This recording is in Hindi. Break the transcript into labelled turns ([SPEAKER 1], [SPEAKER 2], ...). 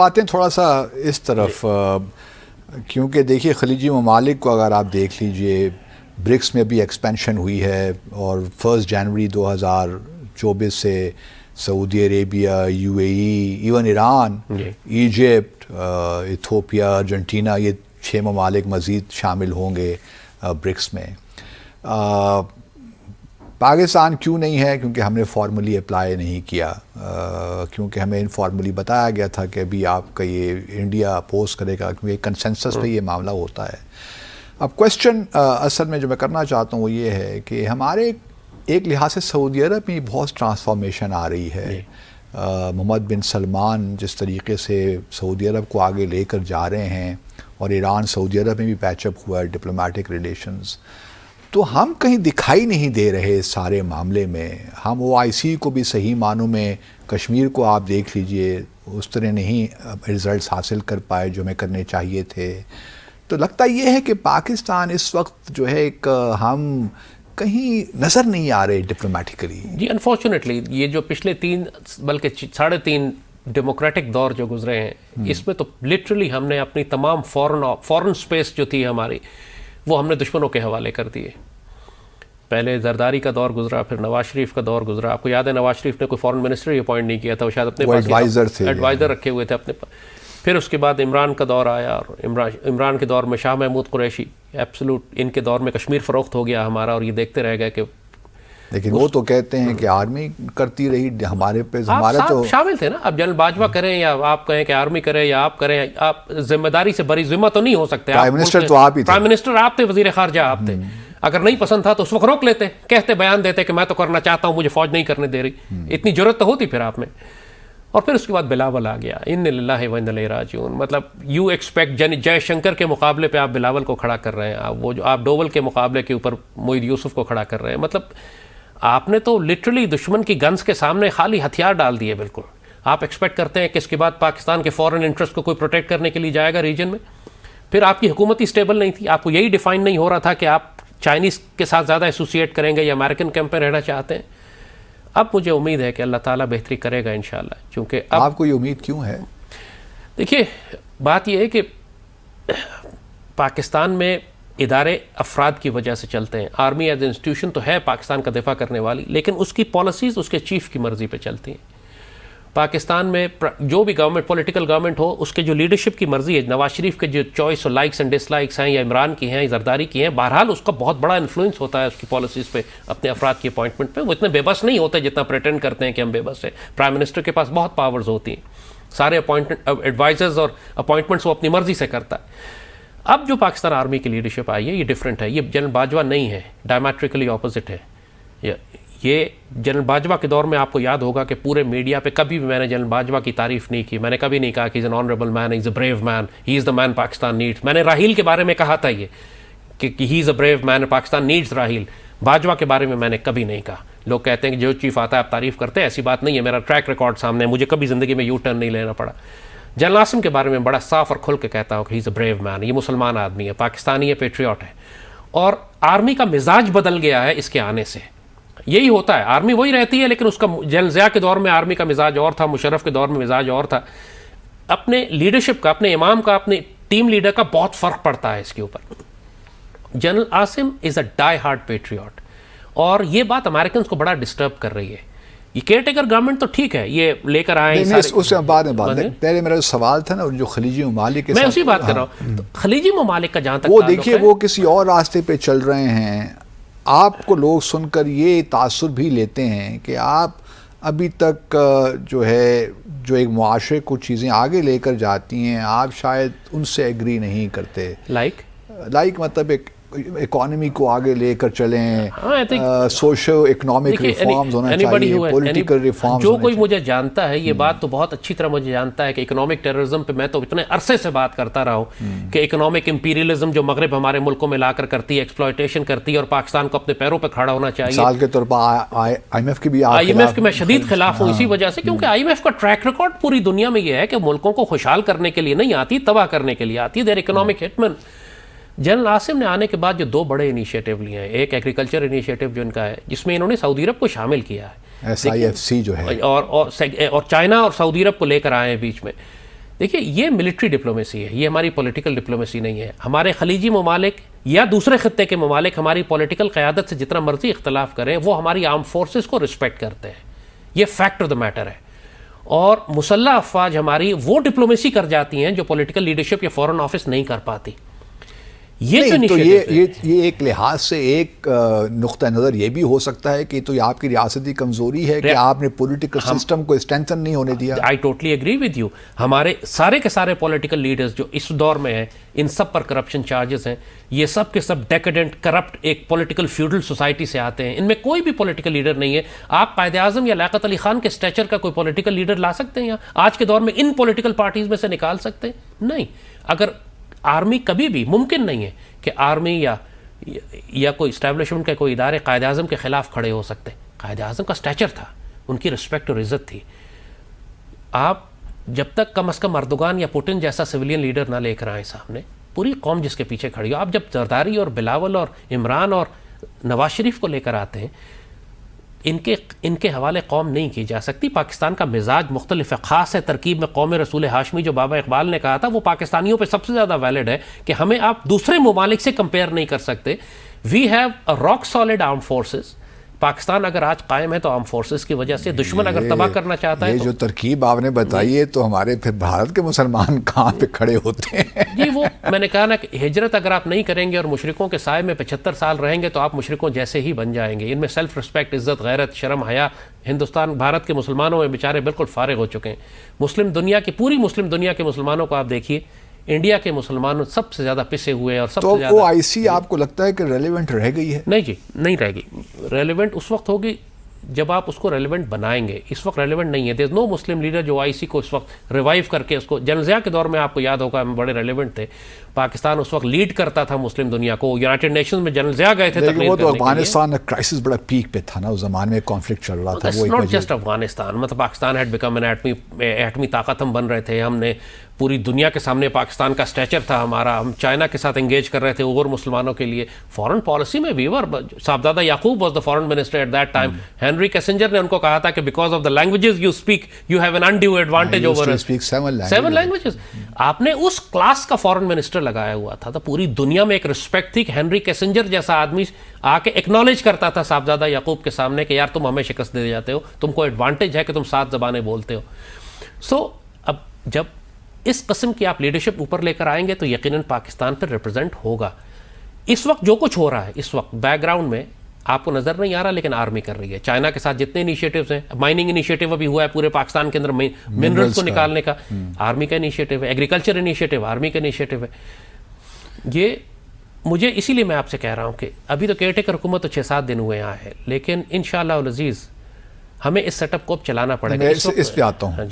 [SPEAKER 1] बातें थोड़ा सा इस तरफ, क्योंकि देखिए खलीजी ममालिक को अगर आप देख लीजिए, ब्रिक्स में भी एक्सपेंशन हुई है और 1 जनवरी 2024 से Saudi Arabia, UAE, even Iran, Egypt, Ethiopia, Argentina, ये 6 ममालिक मज़ीद शामिल होंगे ब्रिक्स में। पाकिस्तान क्यों नहीं है? क्योंकि हमने फॉर्मली अप्लाई नहीं किया, क्योंकि हमें इनफॉर्मली बताया गया था कि अभी आपका ये इंडिया अपोज करेगा, क्योंकि कंसेंसस पे ये मामला होता है। अब क्वेश्चन असल में जो मैं करना चाहता हूँ वो ये है कि हमारे एक लिहाज से सऊदी अरब में बहुत ट्रांसफॉर्मेशन आ रही है। मोहम्मद बिन सलमान जिस तरीके से सऊदी अरब को आगे लेकर जा रहे हैं, और ईरान सऊदी अरब में भी पैचअप हुआ है डिप्लोमेटिक रिलेशंस, तो हम कहीं दिखाई नहीं दे रहे इस सारे मामले में। हम OIC को भी सही मानों में, कश्मीर को आप देख लीजिए, उस तरह नहीं रिज़ल्ट्स हासिल कर पाए जो हमें करने चाहिए थे। तो लगता ये है कि पाकिस्तान इस वक्त जो है एक हम कहीं नज़र नहीं आ रहे डिप्लोमेटिकली।
[SPEAKER 2] जी, अनफॉर्चुनेटली ये जो पिछले 3 बल्कि 3.5 डेमोक्रेटिक दौर जो गुजरे हैं, इसमें तो लिटरली हमने अपनी तमाम फॉरेन स्पेस जो थी हमारी, वो हमने दुश्मनों के हवाले कर दिए। पहले जरदारी का दौर गुजरा, फिर नवाज शरीफ का दौर गुजरा। आपको याद है नवाज शरीफ ने कोई फॉरेन मिनिस्टर ही अपॉइंट नहीं किया था, वो शायद अपने पास एडवाइज़र रखे हुए थे अपने पास। फिर उसके बाद इमरान का दौर आया, और इमरान के दौर में शाह महमूद कुरैशी, एब्सोल्यूट इनके दौर में कश्मीर फ़रोख्त हो गया हमारा, और ये देखते रह गए कि, लेकिन
[SPEAKER 1] वो तो कहते हैं कि आर्मी करती रही हमारे पे, हमारा तो
[SPEAKER 2] शामिल थे ना। अब जनरल बाजवा करें या आप कहें कि आर्मी करें या आप करें, आप जिम्मेदारी से बरी जिम्मा तो नहीं हो सकते।
[SPEAKER 1] प्राइम मिनिस्टर तो आप ही थे,
[SPEAKER 2] प्राइम मिनिस्टर आप थे, वजीर खारजा आप थे। अगर नहीं पसंद था तो उस वक्त रोक लेते, कहते, बयान देते कि मैं तो करना चाहता हूं, मुझे फौज नहीं करने दे रही। इतनी जरूरत तो होती फिर आप में। और फिर उसके बाद बिलावल आ गया, इन्ना लिल्लाहि व इन्ना इलैहि राजिऊन। मतलब यू एक्सपेक्ट जयशंकर के मुकाबले पे आप बिलावल को खड़ा कर रहे हैं, आप वो जो आप डोवल के मुकाबले के ऊपर मोईद यूसुफ को खड़ा कर रहे हैं। मतलब आपने तो लिटरली दुश्मन की गन्स के सामने खाली हथियार डाल दिए बिल्कुल। आप एक्सपेक्ट करते हैं कि इसके बाद पाकिस्तान के फॉरेन इंटरेस्ट को कोई प्रोटेक्ट करने के लिए जाएगा रीजन में। फिर आपकी हुकूमत ही स्टेबल नहीं थी, आपको यही डिफाइन नहीं हो रहा था कि आप चाइनीज़ के साथ ज़्यादा एसोसिएट करेंगे या अमेरिकन कैंप में रहना चाहते हैं। अब मुझे उम्मीद है कि अल्लाह ताला बेहतरी करेगा इंशाल्लाह, क्योंकि अब
[SPEAKER 1] आपको ये उम्मीद क्यों है?
[SPEAKER 2] देखिए, बात यह है कि पाकिस्तान में इदारे अफराद की वजह से चलते हैं। आर्मी एज इंस्टीट्यूशन तो है पाकिस्तान का दिफा करने वाली, लेकिन उसकी पॉलिसीज़ उसके चीफ की मर्ज़ी पे चलती हैं। पाकिस्तान में जो भी गवर्नमेंट, पॉलिटिकल गवर्नमेंट हो, उसके जो लीडरशिप की मर्ज़ी है, नवाज शरीफ के जो चॉइस और लाइक्स एंड डिसलाइक्स हैं, या इमरान की हैं, जरदारी की हैं, बहरहाल उसका बहुत बड़ा इन्फ्लुएंस होता है उसकी पॉलिसीज़ पे, अपने अफराद की अपॉइंटमेंट पे। वो इतने बेबस नहीं होते जितना प्रेटेंड करते हैं कि हम बेबस हैं। प्राइम मिनिस्टर के पास बहुत पावर्स होती हैं, सारे अपॉइंटमेंट, एडवाइजर्स और अपॉइंटमेंट्स वो अपनी मर्ज़ी से करता है। अब जो पाकिस्तान आर्मी की लीडरशिप आई है, ये डिफरेंट है। ये जनरल बाजवा नहीं है, डायमेट्रिकली ऑपोजिट है। ये जनरल बाजवा के दौर में आपको याद होगा कि पूरे मीडिया पे कभी भी मैंने जनरल बाजवा की तारीफ नहीं की। मैंने कभी नहीं कहा कि is an honourable man, is a brave man, he is the man Pakistan needs. मैंने राहील के बारे में कहा था ये कि he is a brave man, Pakistan needs Raheel. Bajwa के बारे में मैंने कभी नहीं कहा। लोग कहते हैं कि जो चीफ आता है आप तारीफ करते हैं, ऐसी बात नहीं है। मेरा ट्रैक रिकॉर्ड सामने है, मुझे कभी ज़िंदगी में यू टर्न नहीं लेना पड़ा। जनरल आसिम के बारे में बड़ा साफ और खुल के कहता हूँ कि he is a brave man, ये मुसलमान आदमी है, पाकिस्तानी है, पेट्रियट है। और आर्मी का मिजाज बदल गया है इसके आने से। यही होता है, आर्मी वही रहती है, लेकिन उसका जनरल ज़िया के दौर में आर्मी का मिजाज और था, मुशर्रफ के दौर में मिजाज और था। अपने लीडरशिप का, अपने इमाम का, अपने टीम लीडर का बहुत फ़र्क पड़ता है इसके ऊपर। General Asim is a die hard patriot, और ये बात अमेरिकन को बड़ा डिस्टर्ब कर रही है। ये केयरटेकर गवर्नमेंट तो ठीक है, ये लेकर आए,
[SPEAKER 1] उससे बाद में बात है। पहले मेरा जो सवाल था ना, जो खलीजी ममालिक के,
[SPEAKER 2] मैं उसी बात कर रहा हूँ। तो खलीजी ममालिक का जहाँ तक
[SPEAKER 1] वो देखिए, वो किसी और रास्ते पे चल रहे हैं। आपको लोग सुनकर ये तासुर भी लेते हैं कि आप अभी तक जो है, जो एक मुआशरे को चीज़ें आगे लेकर जाती हैं, आप शायद उनसे एग्री नहीं करते। लाइक मतलब एक इकोनॉमी को आगे लेकर चलें, सोशल इकोनॉमिक रिफॉर्म्स होना चाहिए, पॉलिटिकल रिफॉर्म्स।
[SPEAKER 2] जो कोई मुझे जानता है, ये बात तो बहुत अच्छी तरह मुझे जानता है कि इकोनॉमिक टेररिज्म पे मैं तो इतने अरसे से बात करता रहा हूँ कि इकोनॉमिक इंपीरियलिज्म जो मगरब हमारे मुल्कों में लाकर करती है, एक्सप्लॉयटेशन करती है, और पाकिस्तान को अपने पैरों पर खड़ा होना चाहिए।
[SPEAKER 1] साल के तौर पर IMF की भी,
[SPEAKER 2] IMF के मैं शदीद खिलाफ हूँ इसी वजह से, क्योंकि IMF का ट्रैक रिकॉर्ड पूरी दुनिया में यह है कि मुल्कों को खुशहाल करने के लिए नहीं आती, तबाह करने के लिए आती है। Their economic hitman. General Asim ने आने के बाद जो 2 बड़े इनिशिएटिव लिए हैं, एक एग्रीकल्चर इनिशिएटिव जो इनका है, जिसमें इन्होंने सऊदी अरब को शामिल किया है,
[SPEAKER 1] SIFC जो है,
[SPEAKER 2] और चाइना और सऊदी अरब को लेकर आए हैं बीच में। देखिए ये मिलिट्री डिप्लोमेसी है, ये हमारी पॉलिटिकल डिप्लोमेसी नहीं है। हमारे खलीजी ममालिक या दूसरे खत्ते के ममालिक हमारी पॉलिटिकल क़यादत से जितना मर्जी इख्तलाफ करें, वो हमारी आर्म फोर्सेस को रिस्पेक्ट करते हैं। ये फैक्ट ऑफ द मैटर है। और मुसल्लह अफवाज हमारी वो डिप्लोमेसी कर जाती हैं जो पॉलिटिकल लीडरशिप या फॉरेन ऑफिस नहीं कर पाती। ये
[SPEAKER 1] नहीं,
[SPEAKER 2] जो
[SPEAKER 1] तो
[SPEAKER 2] initiatives
[SPEAKER 1] ये एक लिहाज से एक नुक्ता नज़र ये भी हो सकता है कि तो ये आपकी रियासती कमज़ोरी है कि आपने पॉलिटिकल सिस्टम को स्ट्रेंथन नहीं होने दिया।
[SPEAKER 2] I totally agree with you. हमारे सारे के सारे पॉलिटिकल लीडर्स जो इस दौर में हैं, इन सब पर करप्शन चार्जेस हैं। ये सब के सब डेकेडेंट करप्ट एक पॉलिटिकल फ्यूडल सोसाइटी से आते हैं। इनमें कोई भी पॉलिटिकल लीडर नहीं है। आप कायदे आज़म या लियाकत अली खान के स्टेचर का कोई पॉलिटिकल लीडर ला सकते हैं यहाँ आज के दौर में? इन पॉलिटिकल पार्टीज में से निकाल सकते हैं? नहीं। अगर आर्मी कभी भी मुमकिन नहीं है कि आर्मी या कोई इस्टेब्लिशमेंट के कोई इदारे कायदे आज़म के ख़िलाफ़ खड़े हो सकते। कायदे आज़म का स्टैचर था, उनकी रिस्पेक्ट और इज़्ज़त थी। आप जब तक कम अज़ कम अर्दोगान या पुतिन जैसा सिविलियन लीडर ना लेकर आए सामने, पूरी कौम जिसके पीछे खड़ी हो, आप जब जरदारी और बिलावल और इमरान और नवाज शरीफ को लेकर आते हैं, इनके हवाले कौम नहीं की जा सकती। पाकिस्तान का मिजाज मुख्तलिफ है, ख़ास है तरकीब में कौम रसूल हाशमी जो बाबा इकबाल ने कहा था, वो पाकिस्तानियों पे सबसे ज़्यादा वैलिड है कि हमें आप दूसरे ममालिक से कंपेयर नहीं कर सकते। We have a rock solid arm forces. Pakistan अगर आज कायम है तो आर्म फोर्सेस की वजह से। दुश्मन अगर तबाह करना चाहता है
[SPEAKER 1] ये
[SPEAKER 2] तो
[SPEAKER 1] जो तरकीब आपने बताई है, तो हमारे फिर भारत के मुसलमान कहाँ पे खड़े होते हैं?
[SPEAKER 2] जी, वो मैंने कहा ना कि हिजरत अगर आप नहीं करेंगे और मुशरिकों के साए में 75 साल रहेंगे तो आप मुशरिकों जैसे ही बन जाएंगे। इनमें सेल्फ रिस्पेक्ट, इज्जत, गैरत, शर्म, हया हिंदुस्तान भारत के मुसलमानों में बेचारे बिल्कुल फारिग हो चुके हैं। मुस्लिम दुनिया की, पूरी मुस्लिम दुनिया के मुसलमानों को आप देखिए, इंडिया के मुसलमान सबसे ज़्यादा पिसे हुए हैं और सबसे ज़्यादा।
[SPEAKER 1] तो OIC आपको लगता है कि रेलेवेंट रह गई है?
[SPEAKER 2] नहीं जी, नहीं रहेगी। रेलेवेंट उस वक्त होगी जब आप उसको रेलेवेंट बनाएंगे। इस वक्त रेलेवेंट नहीं है। There is no Muslim leader जो OIC को इस वक्त रिवाइव करके उसको, जनरल ज़िया के दौर में आपको याद होगा हम बड़े रेलेवेंट थे। पाकिस्तान उस वक्त लीड करता था मुस्लिम दुनिया को। यूनाइटेड नेशंस में जनरल ज़िया गए थे तकरीर
[SPEAKER 1] वो तो
[SPEAKER 2] करने के लिए।
[SPEAKER 1] अफगानिस्तान क्राइसिस बड़ा पीक पे था ना, उस जमाने में कॉन्फ्लिक्ट चल रहा था। वो
[SPEAKER 2] नॉट जस्ट अफगानिस्तान, मतलब पाकिस्तान हैड बिकम एन एटमी ताकत हम बन रहे थे। हमने पूरी दुनिया के सामने पाकिस्तान का स्टैचर था हमारा। हम चाइना के साथ एंगेज कर रहे थे और मुसलमानों के लिए। फॉरेन पॉलिसी में whoever Sahabzada Yaqub was the foreign minister at that time. Henry Kissinger ने उनको कहा था कि because of the languages you speak you have an undue advantage over us. 7 languages. आपने उस क्लास का फॉरेन मिनिस्टर लगाया हुआ था, तो पूरी दुनिया में एक रिस्पेक्ट थी कि हेनरी किसिंजर जैसा आदमी आके एक्नॉलेज करता था साहबजादा याकूब के सामने कि यार तुम हमें शिकस्त दे जाते हो, तुमको एडवांटेज है कि तुम 7 ज़बानें बोलते हो। सो अब जब इस किस्म की आप लीडरशिप ऊपर लेकर आएंगे तो यकीनन पाकिस्तान पर रिप्रेजेंट होगा। इस वक्त जो कुछ हो रहा है, इस वक्त बैकग्राउंड में आपको नजर नहीं आ रहा, लेकिन आर्मी कर रही है। चाइना के साथ जितने इनिशिएटिव्स हैं, माइनिंग इनिशिएटिव अभी हुआ है पूरे पाकिस्तान के अंदर, मिनरल्स को निकालने का आर्मी का इनिशिएटिव है। एग्रीकल्चर इनिशिएटिव आर्मी का इनिशिएटिव है। ये मुझे इसीलिए मैं आपसे कह रहा हूँ कि अभी तो केयरटेकर हुकूमत तो 6-7 दिन हुए यहाँ है, लेकिन इंशाअल्लाह अज़ीज़ हमें इस सेटअप को अब चलाना पड़ेगा।
[SPEAKER 1] इस पे आता हूँ।